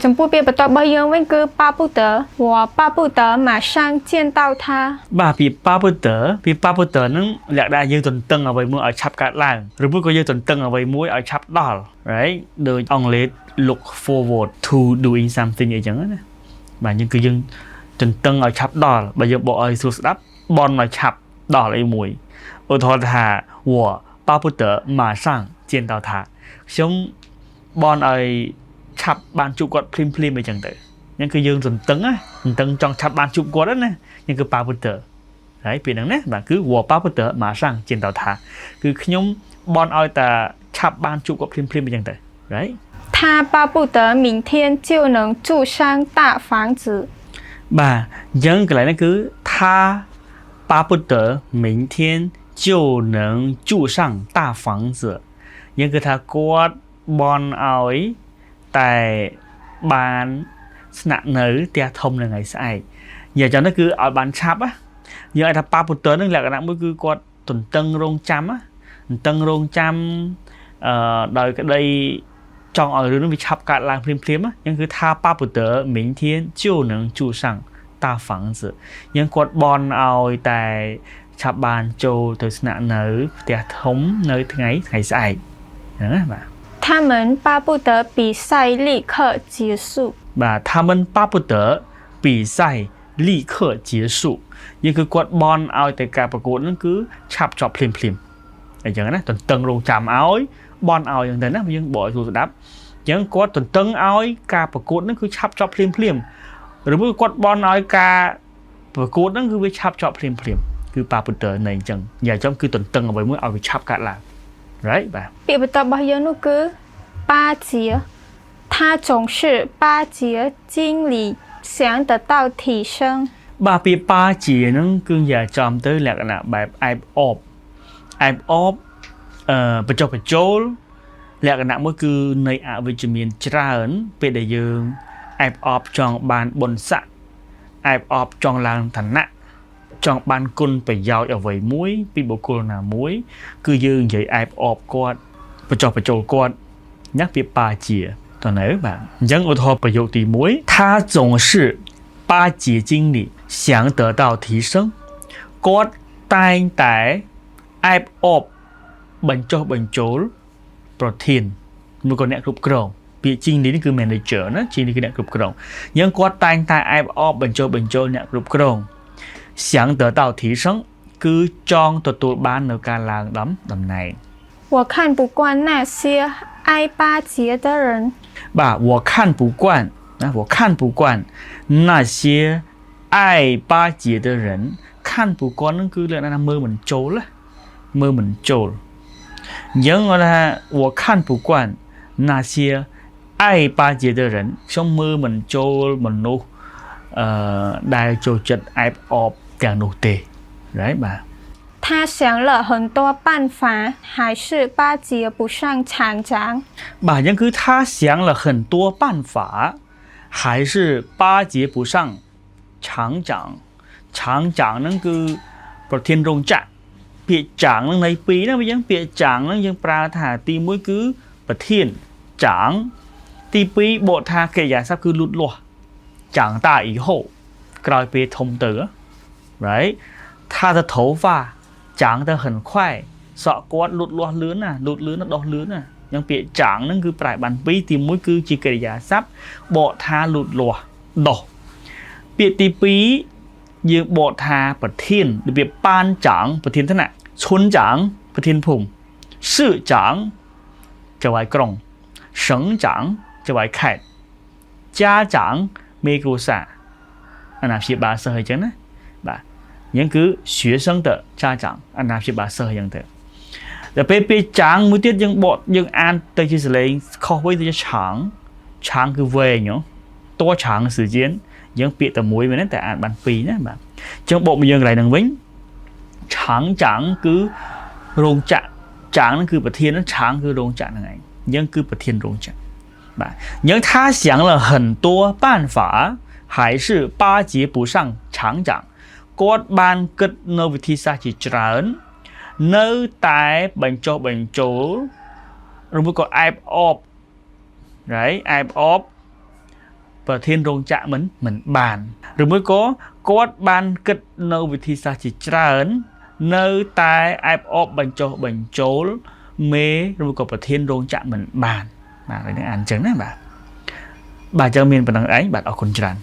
ចំពោះពាក្យបន្ទាប់របស់យើងវិញគឺ巴不得我巴不得马上见到他បាទពី巴ពុតើហ្នឹងលក្ខណៈយើងទន្ទឹងអ្វីមួយឲ្យឆាប់កើតឡើងឬមួយក៏យើងទន្ទឹងអ្វីមួយឲ្យឆាប់ដល់ right ដូចអង់គ្លេស look forward to doing something អីចឹងណាបាទយើងគឺយើងទន្ទឹងឲ្យឆាប់ដល់បើយើងបកឲ្យស្រួលស្ដាប់បនឲ្យឆាប់ដល់អីមួយឧទាហរណ៍ថា我巴不得马上见到他ខ្ញុំបនឲ្យឆាប់បានជួបគាត់ភ្លាមអីចឹងទៅហ្នឹងគឺយើងទន្ទឹងចង់ឆាប់បានជួបគាត់ណាហ្នឹងគឺ巴ពុតើហើយពេលហ្នឹងណាបាទគឺ我巴不得马上见到他គឺខ្ញុំបនឲ្យតែឆាប់បានជួបគាត់ភ្លាមអីចឹងទៅហើយ他巴不得明天就能住上大房子បាទអញ្ចឹងកន្លែងហ្នឹងគឺ他巴不得明天就能住上大房子យើងគឺថាគាត់បនឲ្យតែបានស្នាក់នៅផ្ទះធំនឹងថ្ងៃស្អែកនិយាយចឹងទៅគឺឲ្យបានឆាប់យើងឲ្យថាប៉ាពុទ័រនឹងលក្ខណៈមួយគឺគាត់ទន្ទឹងរង់ចាំដោយក្តីចង់ឲ្យរឿងនេះវាឆាប់កើតឡើងភ្លាមអញ្ចឹងគឺថាប៉ាពុទ័រ明天就能住上大房子យើងគាត់បនឲ្យតែឆាប់បានចូលទៅស្នាក់នៅផ្ទះធំនៅថ្ងៃស្អែកហ្នឹងណាបាទ他们巴不得比赛立刻结束បាទ他们巴不得比赛立刻结束យើងគឺគាត់បនឲ្យតែការប្រកួតហ្នឹងគឺឆាប់ចប់ភ្លាមអញ្ចឹងណាទន្ទឹងរង់ចាំឲ្យបនឲ្យអញ្ចឹងទៅណាយើងបកឲ្យស្រួលស្ដាប់អញ្ចឹងគាត់ទន្ទឹងឲ្យការប្រកួតហ្នឹងគឺឆាប់ចប់ភ្លាមឬមួយគាត់បនឲ្យការប្រកួតហ្នឹងគឺវាឆាប់ចប់ភ្លាមគឺប៉ាពុទ័រនៃអញ្ចឹងនិយាយចំគឺទន្ទឹងអ្វីមួយឲ្យវាឆាប់កើតឡើង right បាទពាក្យបន្ទាប់របស់យើងនោះគឺ巴结他总是巴结经理想得到提升បាទពាក្យប៉ាជាហ្នឹងគឺនិយាយចំទៅលក្ខណៈបែបអែបអបបញ្ចុះបញ្ចូលលក្ខណៈមួយគឺនៃអវិជ្ជមានច្រើនពេលដែលយើងអែបអបចង់បានបុណ្យស័ក្តិអែបអបចង់ឡើងឋានៈចង់បានគុណប្រយោជន៍អ្វីមួយពីបុគ្គលណាមួយគឺយើងនិយាយអែបអបគាត់បញ្ចុះបញ្ចូលគាត់ញ៉ាំពាក្យប៉ាជាតើនៅបាទអញ្ចឹងឧទាហរណ៍ប្រយោគទី1他总是巴结经理想得到提升គាត់តែងតែអែបអបបញ្ចុះបញ្ចូលប្រធានមួយក៏អ្នកគ្រប់គ្រងពាក្យជីងនេះគឺ manager ណាជីងនេះគឺអ្នកគ្រប់គ្រងអញ្ចឹងគាត់តែងតែអែបអបបញ្ចុះបញ្ចូលអ្នកគ្រប់គ្រង想得到提升គឺចង់ទទួលបាននៅការឡើងតំណែង我看不惯那些爱巴结的人បាទ我看不惯นะ我看不惯那些爱巴结的人看不惯នឹងគឺលក្ខណៈមើលមិនចូលអញ្ចឹងគាត់ថា我看不惯那些爱巴结的人ខ្ញុំមើលមិនចូលមនុស្សដែលចូលចិត្តអែបអបទាំងនោះទេ right បាទ他想了很多办法还是巴结不上厂长បាទអញ្ចឹងគឺ他想了很多办法还是巴结不上厂长ហ្នឹងគឺប្រធានរោងចក្រពាក្យចាងហ្នឹងនៃពីរណាវាយើងពាក្យចាងហ្នឹងយើងប្រើថាទី1គឺប្រធានចាងទី2បកថាកិរិយាសព្ទគឺលូតលាស់ចាងតា以后ក្រោយពេលធំទៅ right 他的头发长得很快សក់គាត់លូតលាស់លឿនណាដុះលឿនណាអញ្ចឹងពាក្យចាងហ្នឹងគឺប្រែបានពីរទី1គឺជាកិរិយាសព្ទបកថាលូតលាស់ដុះពាក្យទី2យើងបកថាប្រធានរបៀបប៉ានចាងប្រធានឋានៈឈុនចាងប្រធានភូមិសឺចាងចៅហ្វាយក្រុងសឹងចាងចៅហ្វាយខេត្តចាចាងមេគ្រួសារអាណាព្យាបាលសិស្សអញ្ចឹងណាបាទអញ្ចឹងគឺ学生的家长អាណាព្យាបាលសិស្សអញ្ចឹងទៅតែពេលចាងមួយទៀតយើងអានទៅជាសលេងខុសវិញទៅជាឆាងគឺវែងតួឆាង时间យើងពាក្យតែមួយមែនតែអានបានពីរណាបាទអញ្ចឹងបកមកយើងកន្លែងហ្នឹងវិញឆាងចាងគឺរោងចក្រចាងហ្នឹងគឺប្រធានឆាងគឺរោងចក្រហ្នឹងឯងយើងគឺប្រធានរោងចក្របាទអញ្ចឹង他想了很多办法还是巴结不上厂长គាត់បានគិតនៅវិធីសាស្ត្រជាច្រើននៅតែបញ្ចុះបញ្ចូលឬមួយក៏អែបអប right អែបអប ប្រធានរោងចក្រមិនបានឬមួយក៏គាត់បានគិតនៅវិធីសាស្ត្រជាច្រើននៅតែអែបអបបញ្ចុះបញ្ចូលមេឬក៏ប្រធានរោងចក្រមិនបានបាទនេះអានអញ្ចឹងណាបាទអញ្ចឹងមានប៉ុណ្្នឹងឯងបាទអរគុណច្រើន